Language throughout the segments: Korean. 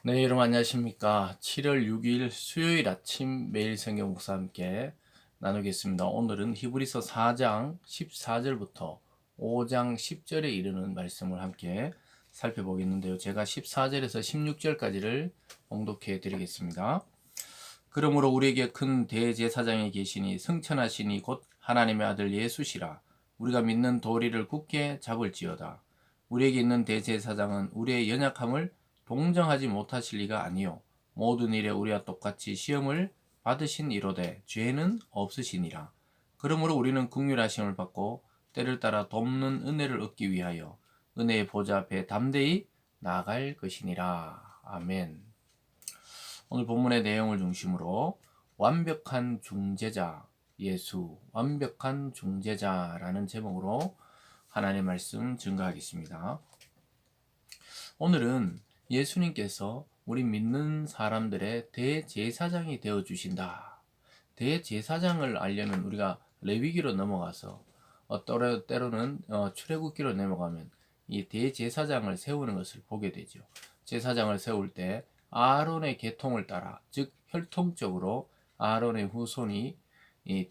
네, 여러분 안녕하십니까. 7월 6일 수요일 아침 매일 성경 묵상 함께 나누겠습니다. 오늘은 히브리서 4장 14절부터 5장 10절에 이르는 말씀을 함께 살펴보겠는데요. 제가 14절에서 16절까지를 봉독해 드리겠습니다. 그러므로 우리에게 큰 대제사장이 계시니 승천하시니 곧 하나님의 아들 예수시라. 우리가 믿는 도리를 굳게 잡을지어다. 우리에게 있는 대제사장은 우리의 연약함을 동정하지 못하실 리가 아니요 모든 일에 우리와 똑같이 시험을 받으신 이로되 죄는 없으시니라. 그러므로 우리는 긍휼하심을 받고 때를 따라 돕는 은혜를 얻기 위하여 은혜의 보좌 앞에 담대히 나아갈 것이니라. 아멘. 오늘 본문의 내용을 중심으로 완벽한 중재자 예수, 완벽한 중재자라는 제목으로 하나님의 말씀 증거하겠습니다. 오늘은 예수님께서 우리 믿는 사람들의 대제사장이 되어 주신다. 대제사장을 알려면 우리가 레위기로 넘어가서 때로는 출애굽기로 넘어가면 이 대제사장을 세우는 것을 보게 되죠. 제사장을 세울 때 아론의 계통을 따라, 즉 혈통적으로 아론의 후손이 이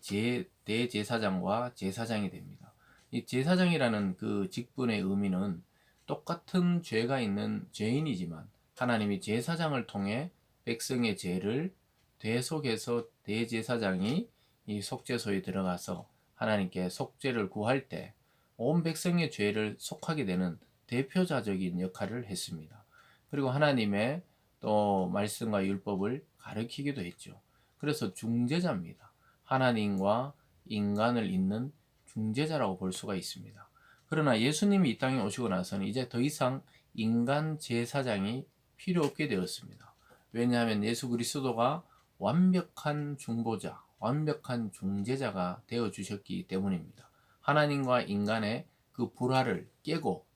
대제사장과 제사장이 됩니다. 이 제사장이라는 그 직분의 의미는 똑같은 죄가 있는 죄인이지만 하나님이 제사장을 통해 백성의 죄를 대속해서 대제사장이 이 속죄소에 들어가서 하나님께 속죄를 구할 때 온 백성의 죄를 속하게 되는 대표자적인 역할을 했습니다. 그리고 하나님의 또 말씀과 율법을 가르치기도 했죠. 그래서 중재자입니다. 하나님과 인간을 잇는 중재자라고 볼 수가 있습니다. 그러나 예수님이 이 땅에 오시고 나서는 이제 더 이상 인간 제사장이 필요 없게 되었습니다. 왜냐하면 예수 그리스도가 완벽한 중보자, 완벽한 중재자가 되어 주셨기 때문입니다. 하나님과 인간의 그 불화를 깨고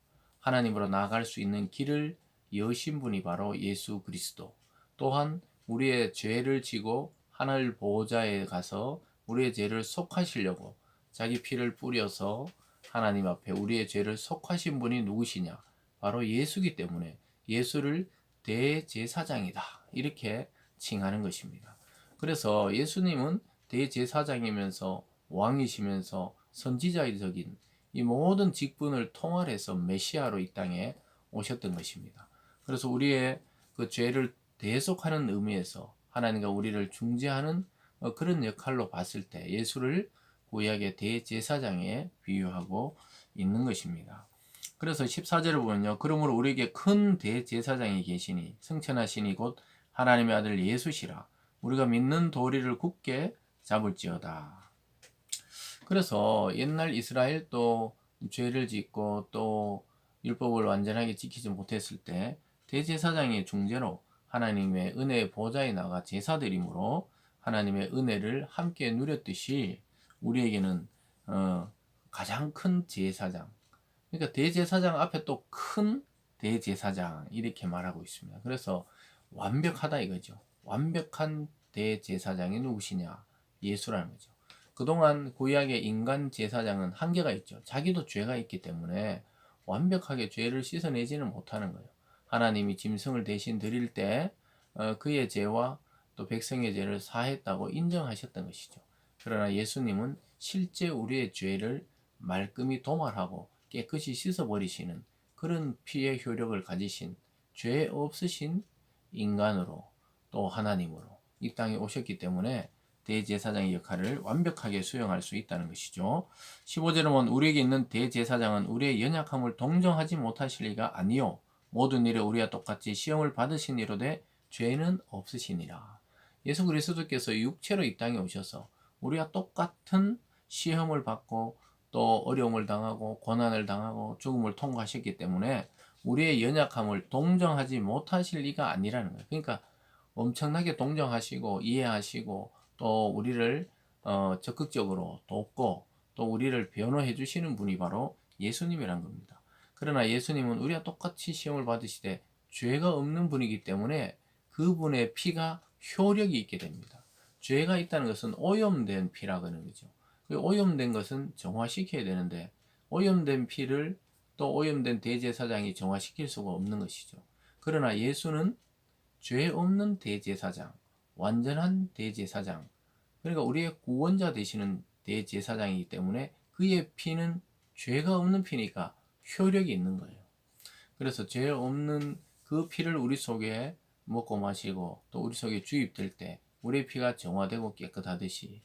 하나님으로 나아갈 수 있는 길을 여신 분이 바로 예수 그리스도. 또한 우리의 죄를 지고 하늘 보호자에 가서 우리의 죄를 속하시려고 자기 피를 뿌려서 하나님 앞에 우리의 죄를 속하신 분이 누구시냐? 바로 예수기 때문에 예수를 대제사장이다. 이렇게 칭하는 것입니다. 그래서 예수님은 대제사장이면서 왕이시면서 선지자적인 이 모든 직분을 통할해서 메시아로 이 땅에 오셨던 것입니다. 그래서 우리의 그 죄를 대속하는 의미에서 하나님과 우리를 중재하는 그런 역할로 봤을 때 예수를 구약의 대제사장에 비유하고 있는 것입니다. 그래서 14절을 보면요. 그러므로 우리에게 큰 대제사장이 계시니 승천하시니 곧 하나님의 아들 예수시라. 우리가 믿는 도리를 굳게 잡을지어다. 그래서 옛날 이스라엘 또 죄를 짓고 또 율법을 완전하게 지키지 못했을 때 대제사장의 중재로 하나님의 은혜의 보좌에 나가 제사드림으로 하나님의 은혜를 함께 누렸듯이 우리에게는 가장 큰 제사장, 그러니까 대제사장 앞에 또 큰 대제사장 이렇게 말하고 있습니다. 그래서 완벽하다 이거죠. 완벽한 대제사장이 누구시냐? 예수라는 거죠. 그동안 구약의 인간 제사장은 한계가 있죠. 자기도 죄가 있기 때문에 완벽하게 죄를 씻어내지는 못하는 거예요. 하나님이 짐승을 대신 드릴 때 그의 죄와 또 백성의 죄를 사했다고 인정하셨던 것이죠. 그러나 예수님은 실제 우리의 죄를 말끔히 도말하고 깨끗이 씻어버리시는 그런 피의 효력을 가지신 죄 없으신 인간으로 또 하나님으로 이 땅에 오셨기 때문에 대제사장의 역할을 완벽하게 수행할 수 있다는 것이죠. 15절은 보면 우리에게 있는 대제사장은 우리의 연약함을 동정하지 못하실 리가 아니요 모든 일에 우리와 똑같이 시험을 받으신 이로되 죄는 없으시니라. 예수 그리스도께서 육체로 이 땅에 오셔서 우리와 똑같은 시험을 받고 또 어려움을 당하고 고난을 당하고 죽음을 통과하셨기 때문에 우리의 연약함을 동정하지 못하실 리가 아니라는 거예요. 그러니까 엄청나게 동정하시고 이해하시고 또 우리를 적극적으로 돕고 또 우리를 변호해 주시는 분이 바로 예수님이란 겁니다. 그러나 예수님은 우리와 똑같이 시험을 받으시되 죄가 없는 분이기 때문에 그분의 피가 효력이 있게 됩니다. 죄가 있다는 것은 오염된 피라는 거죠. 오염된 것은 정화시켜야 되는데 오염된 피를 또 오염된 대제사장이 정화시킬 수가 없는 것이죠. 그러나 예수는 죄 없는 대제사장, 완전한 대제사장, 그러니까 우리의 구원자 되시는 대제사장이기 때문에 그의 피는 죄가 없는 피니까 효력이 있는 거예요. 그래서 죄 없는 그 피를 우리 속에 먹고 마시고 또 우리 속에 주입될 때 우리의 피가 정화되고 깨끗하듯이,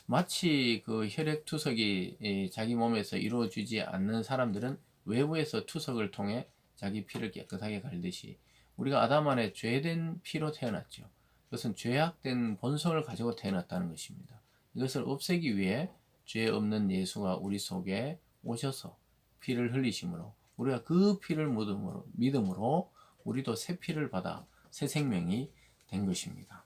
마치 그 혈액 투석이 자기 몸에서 이루어지지 않는 사람들은 외부에서 투석을 통해 자기 피를 깨끗하게 갈듯이 우리가 아담 안에 죄된 피로 태어났죠. 그것은 죄악된 본성을 가지고 태어났다는 것입니다. 이것을 없애기 위해 죄 없는 예수가 우리 속에 오셔서 피를 흘리심으로 우리가 그 피를 믿음으로 우리도 새 피를 받아 새 생명이 된 것입니다.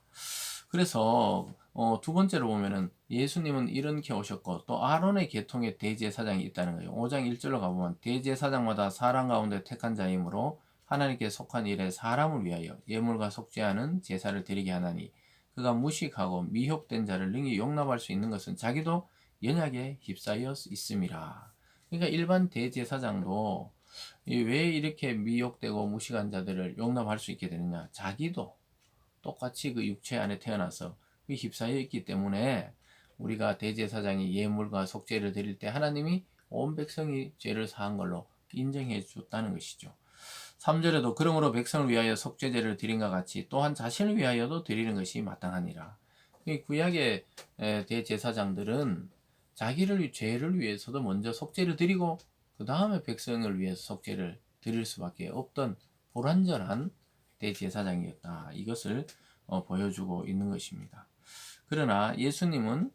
그래서 두 번째로 보면은 예수님은 이렇게 오셨고 또 아론의 계통의 대제사장이 있다는 거예요. 5장 1절로 가보면 대제사장마다 사람 가운데 택한 자이므로 하나님께 속한 일에 사람을 위하여 예물과 속죄하는 제사를 드리게 하나니 그가 무식하고 미혹된 자를 능히 용납할 수 있는 것은 자기도 연약에 휩싸여 있음이라. 그러니까 일반 대제사장도 왜 이렇게 미혹되고 무식한 자들을 용납할 수 있게 되느냐, 자기도 똑같이 그 육체 안에 태어나서 그 휩싸여 있기 때문에 우리가 대제사장이 예물과 속죄를 드릴 때 하나님이 온 백성이 죄를 사한 걸로 인정해 줬다는 것이죠. 3절에도 그러므로 백성을 위하여 속죄제를 드린과 같이 또한 자신을 위하여도 드리는 것이 마땅하니라. 이 구약의 대제사장들은 자기를 죄를 위해서도 먼저 속죄를 드리고 그 다음에 백성을 위해서 속죄를 드릴 수밖에 없던 불완전한 대제사장이었다. 이것을 보여주고 있는 것입니다. 그러나 예수님은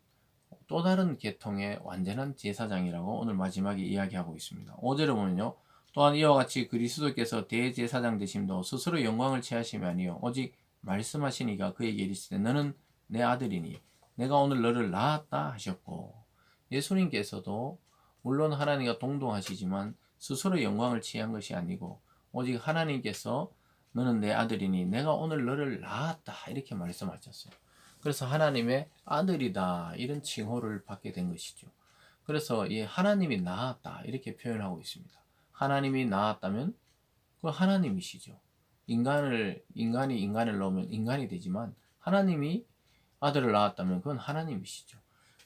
또 다른 계통의 완전한 제사장이라고 오늘 마지막에 이야기하고 있습니다. 5절에 보면요. 또한 이와 같이 그리스도께서 대제사장 되심도 스스로 영광을 취하심이 아니요 오직 말씀하시니가 그에게 이르시되 너는 내 아들이니 내가 오늘 너를 낳았다 하셨고, 예수님께서도 물론 하나님과 동동하시지만 스스로 영광을 취한 것이 아니고 오직 하나님께서 너는 내 아들이니 내가 오늘 너를 낳았다 이렇게 말씀하셨어요. 그래서 하나님의 아들이다 이런 칭호를 받게 된 것이죠. 그래서 이 하나님이 낳았다 이렇게 표현하고 있습니다. 하나님이 낳았다면 그 하나님이시죠. 인간이 인간을 넣으면 인간이 되지만 하나님이 아들을 낳았다면 그건 하나님이시죠.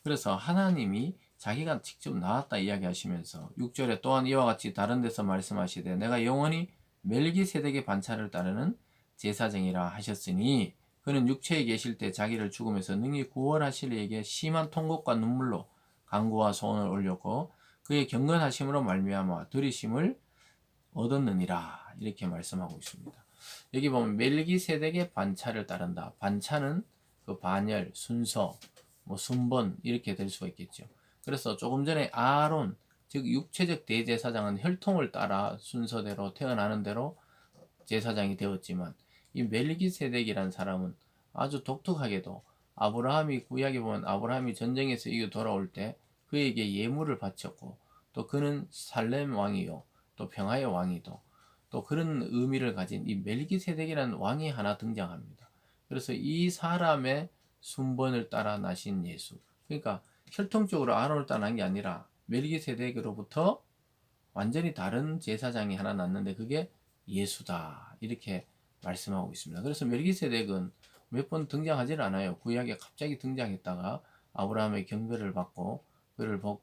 그래서 하나님이 자기가 직접 낳았다 이야기하시면서 6절에 또한 이와 같이 다른 데서 말씀하시되 내가 영원히 멜기세덱의 반차를 따르는 제사장이라 하셨으니 그는 육체에 계실 때 자기를 죽음에서 능히 구원하실 이에게 심한 통곡과 눈물로 간구와 소원을 올렸고 그의 경건하심으로 말미암아 들으심을 얻었느니라 이렇게 말씀하고 있습니다. 여기 보면 멜기세덱의 반차를 따른다. 반차는 그 반열, 순서, 순번 이렇게 될 수가 있겠죠. 그래서 조금 전에 아론, 즉 육체적 대제사장은 혈통을 따라 순서대로 태어나는 대로 제사장이 되었지만 이 멜기세덱이라는 사람은 아주 독특하게도 아브라함이 구약에 보면 아브라함이 전쟁에서 이겨 돌아올 때 그에게 예물을 바쳤고 또 그는 살렘 왕이요 또 평화의 왕이도 또 그런 의미를 가진 이 멜기세덱이라는 왕이 하나 등장합니다. 그래서 이 사람의 순번을 따라 나신 예수, 그러니까 혈통적으로 아론을 따라 난 게 아니라 멜기세덱으로부터 완전히 다른 제사장이 하나 났는데 그게 예수다 이렇게 말씀하고 있습니다. 그래서 멜기세덱은 몇 번 등장하지는 않아요. 구약에 갑자기 등장했다가 아브라함의 경배를 받고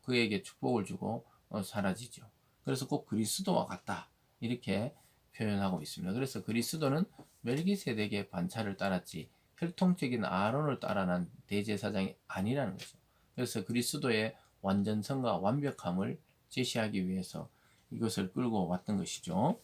그에게 축복을 주고 사라지죠. 그래서 꼭 그리스도와 같다 이렇게 표현하고 있습니다. 그래서 그리스도는 멜기세덱의 반차를 따랐지 혈통적인 아론을 따라 난 대제사장이 아니라는 거죠. 그래서 그리스도의 완전성과 완벽함을 제시하기 위해서 이것을 끌고 왔던 것이죠.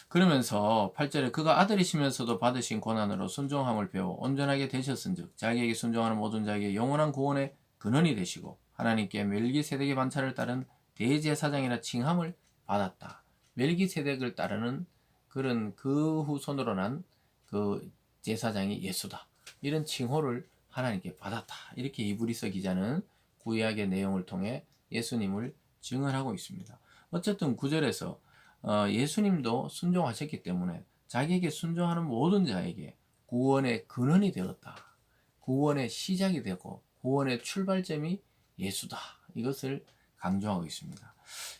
그러면서 8절에 그가 아들이시면서도 받으신 고난으로 순종함을 배워 온전하게 되셨은즉 자기에게 순종하는 모든 자에게 영원한 구원의 근원이 되시고 하나님께 멜기세덱의 반차를 따른 대제사장이라 칭함을 받았다. 멜기세덱을 따르는 그런 그 후손으로 난 그 제사장이 예수다. 이런 칭호를 하나님께 받았다. 이렇게 이브리서 기자는 구약의 내용을 통해 예수님을 증언하고 있습니다. 어쨌든 9절에서 예수님도 순종하셨기 때문에 자기에게 순종하는 모든 자에게 구원의 근원이 되었다. 구원의 시작이 되고 구원의 출발점이 예수다. 이것을 강조하고 있습니다.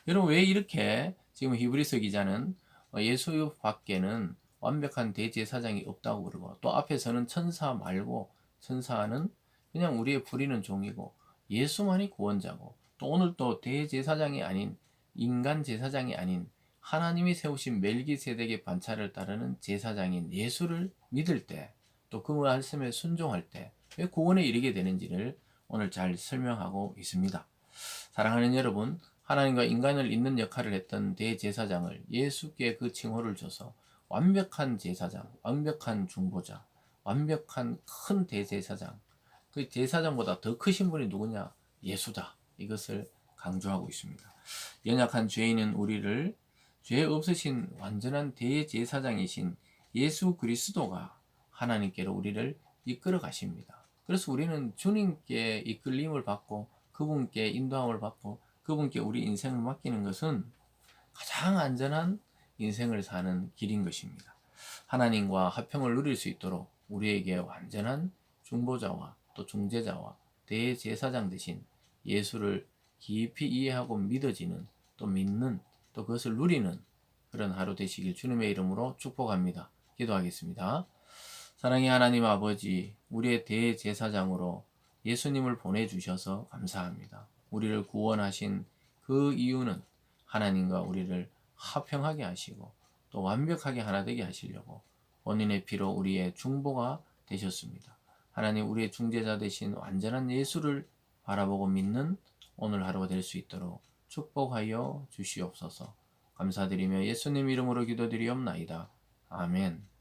여러분 왜 이렇게 지금 히브리서 기자는 예수 밖에는 완벽한 대제사장이 없다고 그러고, 또 앞에서는 천사 말고 천사는 그냥 우리의 부리는 종이고 예수만이 구원자고, 또 오늘 또 대제사장이 아닌, 인간 제사장이 아닌 하나님이 세우신 멜기세덱의 반차를 따르는 제사장인 예수를 믿을 때, 또 그 말씀에 순종할 때 왜 구원에 이르게 되는지를 오늘 잘 설명하고 있습니다. 사랑하는 여러분, 하나님과 인간을 잇는 역할을 했던 대제사장을 예수께 그 칭호를 줘서 완벽한 제사장, 완벽한 중보자, 완벽한 큰 대제사장, 그 제사장보다 더 크신 분이 누구냐? 예수다. 이것을 강조하고 있습니다. 연약한 죄인은 우리를 죄 없으신 완전한 대제사장이신 예수 그리스도가 하나님께로 우리를 이끌어 가십니다. 그래서 우리는 주님께 이끌림을 받고 그분께 인도함을 받고 그분께 우리 인생을 맡기는 것은 가장 안전한 인생을 사는 길인 것입니다. 하나님과 화평을 누릴 수 있도록 우리에게 완전한 중보자와 또 중재자와 대제사장 되신 예수를 깊이 이해하고 믿어지는, 또 믿는, 또 그것을 누리는 그런 하루 되시길 주님의 이름으로 축복합니다. 기도하겠습니다. 사랑의 하나님 아버지, 우리의 대제사장으로 예수님을 보내주셔서 감사합니다. 우리를 구원하신 그 이유는 하나님과 우리를 화평하게 하시고 또 완벽하게 하나 되게 하시려고 본인의 피로 우리의 중보가 되셨습니다. 하나님, 우리의 중재자 되신 완전한 예수를 바라보고 믿는 오늘 하루가 될 수 있도록 축복하여 주시옵소서. 감사드리며 예수님 이름으로 기도드리옵나이다. 아멘.